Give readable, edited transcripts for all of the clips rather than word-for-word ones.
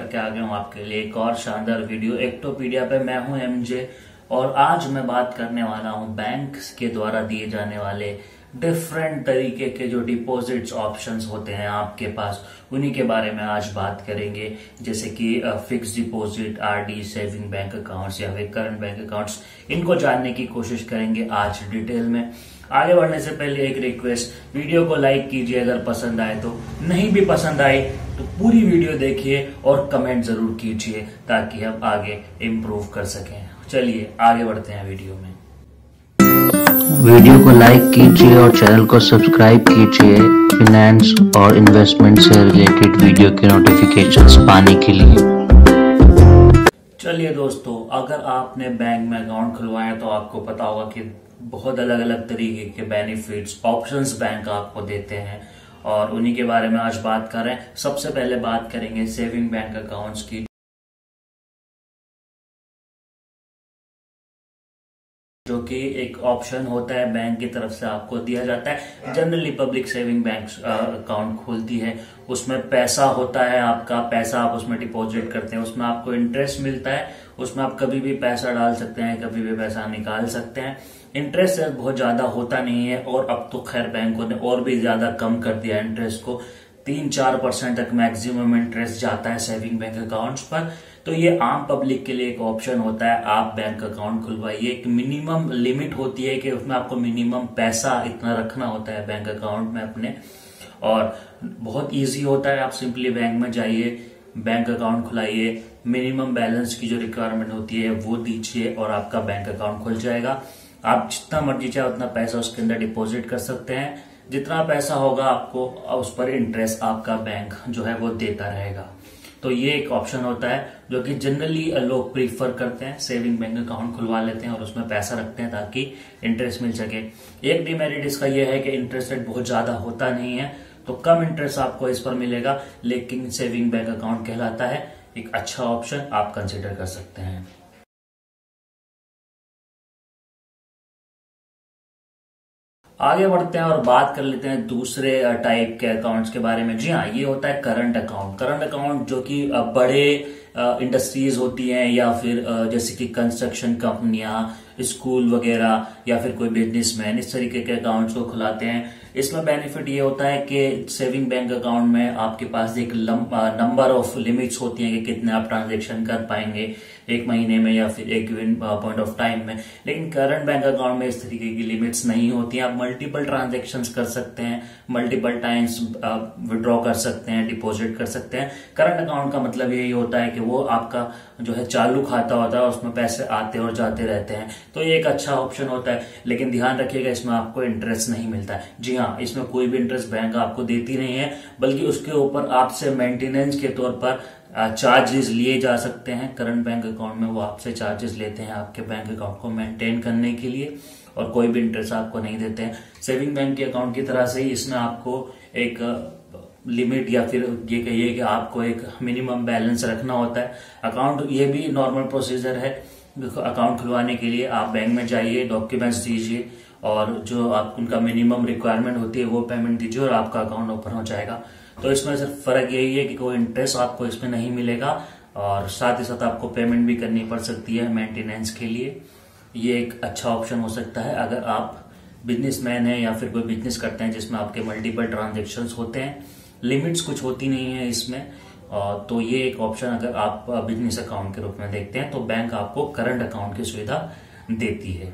करके आ गया हूँ आपके लिए एक और शानदार वीडियो एक्टोपीडिया पे। मैं हूँ एमजे और आज मैं बात करने वाला हूँ बैंक के द्वारा दिए जाने वाले डिफरेंट तरीके के जो डिपॉजिट्स ऑप्शंस होते हैं आपके पास, उन्हीं के बारे में आज बात करेंगे। जैसे कि fix deposit, RD, saving bank accounts या फिर करंट बैंक अकाउंट्स, इनको जानने की कोशिश करेंगे आज डिटेल में। आगे बढ़ने से पहले एक रिक्वेस्ट, वीडियो को लाइक कीजिए अगर पसंद आए तो, नहीं भी पसंद आई तो पूरी वीडियो देखिए और कमेंट जरूर कीजिए ताकि हम आगे इम्प्रूव कर सकें। चलिए आगे बढ़ते हैं वीडियो में। वीडियो को लाइक कीजिए और चैनल को सब्सक्राइब कीजिए फाइनेंस और इन्वेस्टमेंट से रिलेटेड वीडियो के नोटिफिकेशंस पाने के लिए। चलिए दोस्तों, अगर आपने बैंक में अकाउंट खुलवाया तो आपको पता होगा कि बहुत अलग अलग तरीके के बेनिफिट्स, ऑप्शंस बैंक आपको देते हैं और उन्हीं के बारे में आज बात कर रहे हैं। सबसे पहले बात करेंगे सेविंग बैंक अकाउंट्स की, जो कि एक ऑप्शन होता है बैंक की तरफ से आपको दिया जाता है। Generally public saving bank account खोलती है, उसमें पैसा होता है, आपका पैसा आप उसमें डिपॉजिट करते हैं, उसमें आपको इंटरेस्ट मिलता है, उसमें आप कभी भी पैसा डाल सकते हैं, कभी भी पैसा निकाल सकते हैं। इंटरेस्ट बहुत ज्यादा होता नहीं है और अब तो खैर बैंकों ने और भी ज्यादा कम कर दिया इंटरेस्ट को, 3-4% तक मैक्सिमम इंटरेस्ट जाता है सेविंग बैंक अकाउंट्स पर। तो ये आम पब्लिक के लिए एक ऑप्शन होता है। आप बैंक अकाउंट खुलवाइए, एक मिनिमम लिमिट होती है कि उसमें आपको मिनिमम पैसा इतना रखना होता है बैंक अकाउंट में अपने, और बहुत इजी होता है। आप सिंपली बैंक में जाइए, बैंक अकाउंट खुलाइए, मिनिमम बैलेंस की जो रिक्वायरमेंट होती है वो दीजिए और आपका बैंक अकाउंट खुल जाएगा। आप जितना मर्जी चाहे उतना पैसा उसके अंदर डिपॉजिट कर सकते हैं। जितना पैसा होगा आपको उस पर इंटरेस्ट आपका बैंक जो है वो देता रहेगा। तो ये एक ऑप्शन होता है जो कि जनरली लोग प्रीफर करते हैं। सेविंग बैंक अकाउंट खुलवा लेते हैं और उसमें पैसा रखते हैं ताकि इंटरेस्ट मिल सके। एक डिमेरिट इसका यह है कि इंटरेस्ट रेट बहुत ज्यादा होता नहीं है, तो कम इंटरेस्ट आपको इस पर मिलेगा, लेकिन सेविंग बैंक अकाउंट कहलाता है। एक अच्छा ऑप्शन आप कंसिडर कर सकते हैं। आगे बढ़ते हैं और बात कर लेते हैं दूसरे टाइप के अकाउंट्स के बारे में। जी हाँ, ये होता है करंट अकाउंट। करंट अकाउंट जो कि बड़े इंडस्ट्रीज होती हैं या फिर जैसे कि कंस्ट्रक्शन कंपनियां, स्कूल वगैरह या फिर कोई बिजनेसमैन, इस तरीके के अकाउंट्स को खुलाते हैं। इसमें बेनिफिट ये होता है कि सेविंग बैंक अकाउंट में आपके पास एक नंबर ऑफ लिमिट्स होती हैं कि कितने आप ट्रांजैक्शन कर पाएंगे एक महीने में या फिर एक गिवन पॉइंट ऑफ टाइम में। लेकिन करंट बैंक अकाउंट में इस तरीके की लिमिट्स नहीं होती हैं। आप मल्टीपल ट्रांजैक्शंस कर सकते हैं, मल्टीपल टाइम्स विड्रॉ कर सकते हैं, डिपॉजिट कर सकते हैं। करंट अकाउंट का मतलब यही होता है कि वो आपका जो है चालू खाता होता है, उसमें पैसे आते और जाते रहते हैं। तो ये एक अच्छा ऑप्शन होता है, लेकिन ध्यान रखिएगा इसमें आपको इंटरेस्ट नहीं मिलता है। जी हाँ, इसमें कोई भी इंटरेस्ट बैंक आपको देती नहीं है, बल्कि उसके ऊपर आपसे मेंटेनेंस के तौर पर चार्जेस लिए जा सकते हैं। करंट बैंक अकाउंट में वो आपसे चार्जेस लेते हैं आपके बैंक अकाउंट को मेंटेन करने के लिए, और कोई भी इंटरेस्ट आपको नहीं देते हैं। सेविंग बैंक के अकाउंट की तरह से ही इसमें आपको एक लिमिट या फिर ये कहिए कि आपको एक मिनिमम बैलेंस रखना होता है। अकाउंट ये भी नॉर्मल प्रोसीजर है। अकाउंट खुलवाने के लिए आप बैंक में जाइए, डॉक्यूमेंट्स दीजिए और जो आप उनका मिनिमम रिक्वायरमेंट होती है वो पेमेंट दीजिए और आपका अकाउंट ओपन हो जाएगा। तो इसमें सिर्फ फर्क यही है कि कोई इंटरेस्ट आपको इसमें नहीं मिलेगा और साथ ही साथ आपको पेमेंट भी करनी पड़ सकती है मेंटेनेंस के लिए। ये एक अच्छा ऑप्शन हो सकता है अगर आप बिजनेसमैन हैं या फिर कोई बिजनेस करते हैं जिसमें आपके मल्टीपल ट्रांजेक्शन्स होते हैं। लिमिट्स कुछ होती नहीं है इसमें, तो ये एक ऑप्शन अगर आप बिजनेस अकाउंट के रूप में देखते हैं तो बैंक आपको करंट अकाउंट की सुविधा देती है।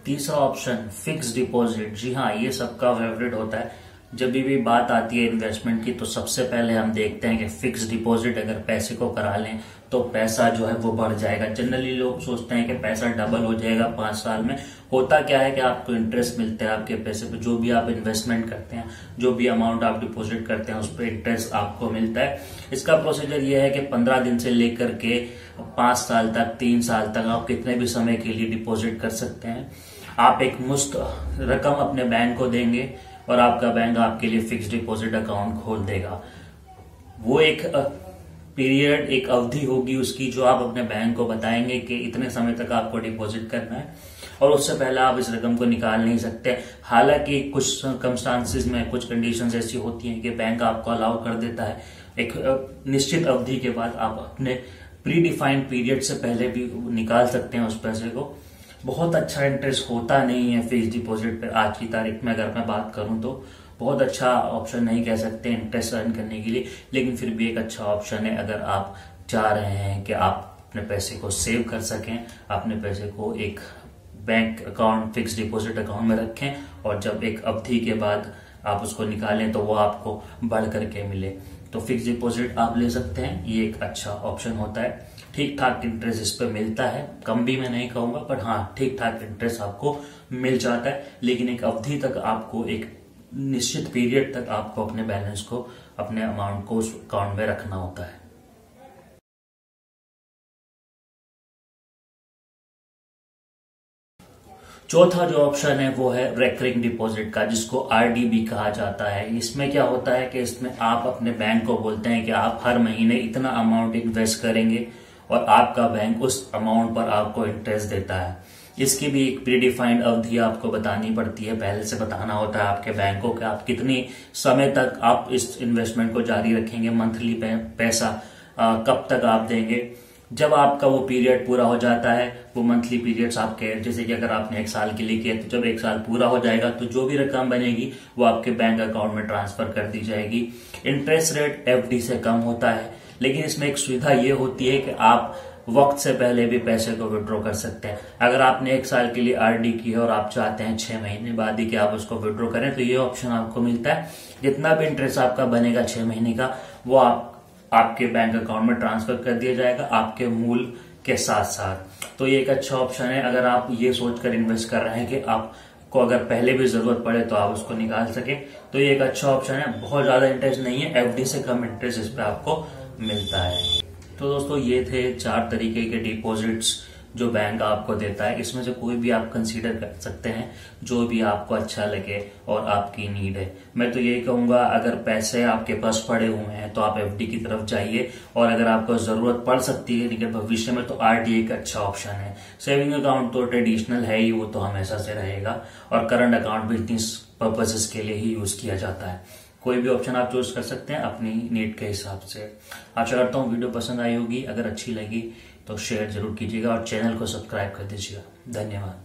तीसरा ऑप्शन फिक्स डिपॉजिट। जी हाँ, ये सबका फेवरेट होता है। जब भी बात आती है इन्वेस्टमेंट की तो सबसे पहले हम देखते हैं कि फिक्स डिपॉजिट अगर पैसे को करा लें तो पैसा जो है वो बढ़ जाएगा। जनरली लोग सोचते हैं कि पैसा डबल हो जाएगा 5 साल में। होता क्या है कि आपको इंटरेस्ट मिलता है आपके पैसे पे, जो भी आप इन्वेस्टमेंट करते हैं, जो भी अमाउंट आप डिपॉजिट करते हैं उस पर इंटरेस्ट आपको मिलता है। इसका प्रोसीजर ये है कि 15 दिन से लेकर के 5 साल तक, 3 साल तक आप कितने भी समय के लिए डिपॉजिट कर सकते हैं। आप एक मुश्त रकम अपने बैंक को देंगे और आपका बैंक आपके लिए फिक्स डिपॉजिट अकाउंट खोल देगा। वो एक पीरियड, एक अवधि होगी उसकी जो आप अपने बैंक को बताएंगे कि इतने समय तक आपको डिपॉजिट करना है और उससे पहले आप इस रकम को निकाल नहीं सकते। हालांकि कुछ सर्कमस्टांसिस में कुछ कंडीशंस ऐसी होती हैं कि बैंक आपको अलाउ कर देता है एक निश्चित अवधि के बाद आप अपने प्री डिफाइंड पीरियड से पहले भी निकाल सकते हैं उस पैसे को। बहुत अच्छा इंटरेस्ट होता नहीं है फिक्स डिपॉजिट पे आज की तारीख में, अगर मैं बात करूं तो बहुत अच्छा ऑप्शन नहीं कह सकते इंटरेस्ट अर्न करने के लिए, लेकिन फिर भी एक अच्छा ऑप्शन है अगर आप चाह रहे हैं कि आप अपने पैसे को सेव कर सकें, अपने पैसे को एक bank account, fix deposit account में रखें और जब एक अवधि के बाद आप उसको निकालें तो वो आपको बढ़ करके मिले। तो फिक्स डिपॉजिट आप ले सकते हैं, ये एक अच्छा ऑप्शन होता है। ठीक ठाक इंटरेस्ट इस पे मिलता है, कम भी मैं नहीं कहूंगा, पर हाँ ठीक ठाक इंटरेस्ट आपको मिल जाता है, लेकिन एक अवधि तक आपको, एक निश्चित पीरियड तक आपको अपने बैलेंस को, अपने अमाउंट को उस अकाउंट में रखना होता है। चौथा जो ऑप्शन है वो है रेकरिंग डिपॉजिट का, जिसको आरडी भी कहा जाता है। इसमें क्या होता है कि इसमें आप अपने बैंक को बोलते हैं कि आप हर महीने इतना अमाउंट इन्वेस्ट करेंगे और आपका बैंक उस अमाउंट पर आपको इंटरेस्ट देता है। इसकी भी एक प्री डिफाइंड अवधि आपको बतानी पड़ती है, पहले से बताना होता है आपके बैंक को कि आप कितनी समय तक आप इस इन्वेस्टमेंट को जारी रखेंगे, मंथली पैसा कब तक आप देंगे। जब आपका वो पीरियड पूरा हो जाता है, वो मंथली पीरियड्स आपके, जैसे कि अगर आपने 1 साल के लिए किया तो जब 1 साल पूरा हो जाएगा तो जो भी रकम बनेगी वो आपके बैंक अकाउंट में ट्रांसफर कर दी जाएगी। इंटरेस्ट रेट एफडी से कम होता है, लेकिन इसमें एक सुविधा ये होती है कि आप वक्त से पहले भी पैसे को विड्रॉ कर सकते हैं। अगर आपने 1 साल के लिए आरडी की है और आप चाहते हैं 6 महीने बाद ही कि आप उसको विड्रॉ करें, तो ये ऑप्शन आपको मिलता है। जितना भी इंटरेस्ट आपका बनेगा 6 महीने का, वो आपके बैंक अकाउंट में ट्रांसफर कर दिया जाएगा आपके मूल के साथ साथ। तो ये एक अच्छा ऑप्शन है अगर आप ये सोचकर इन्वेस्ट कर रहे हैं कि आपको अगर पहले भी जरूरत पड़े तो आप उसको निकाल सके, तो ये एक अच्छा ऑप्शन है। बहुत ज्यादा इंटरेस्ट नहीं है, एफडी से कम इंटरेस्ट इस पे आपको मिलता है। तो दोस्तों ये थे 4 तरीके के डिपॉजिट्स जो बैंक आपको देता है। इसमें से कोई भी आप कंसीडर कर सकते हैं, जो भी आपको अच्छा लगे और आपकी नीड है। मैं तो यही कहूंगा, अगर पैसे आपके पास पड़े हुए हैं तो आप एफडी की तरफ जाइए, और अगर आपको जरूरत पड़ सकती है लेकिन भविष्य में, तो आरडी एक अच्छा ऑप्शन है। सेविंग अकाउंट तो ट्रेडिशनल है ही, वो तो हमेशा से रहेगा, और करंट अकाउंट बिजनेस पर्पसेस के लिए ही यूज किया जाता है। कोई भी ऑप्शन आप चूज कर सकते हैं अपनी नीड के हिसाब से। आशा करता हूँ वीडियो पसंद आई होगी, अगर अच्छी लगी तो शेयर जरूर कीजिएगा और चैनल को सब्सक्राइब कर दीजिएगा। धन्यवाद।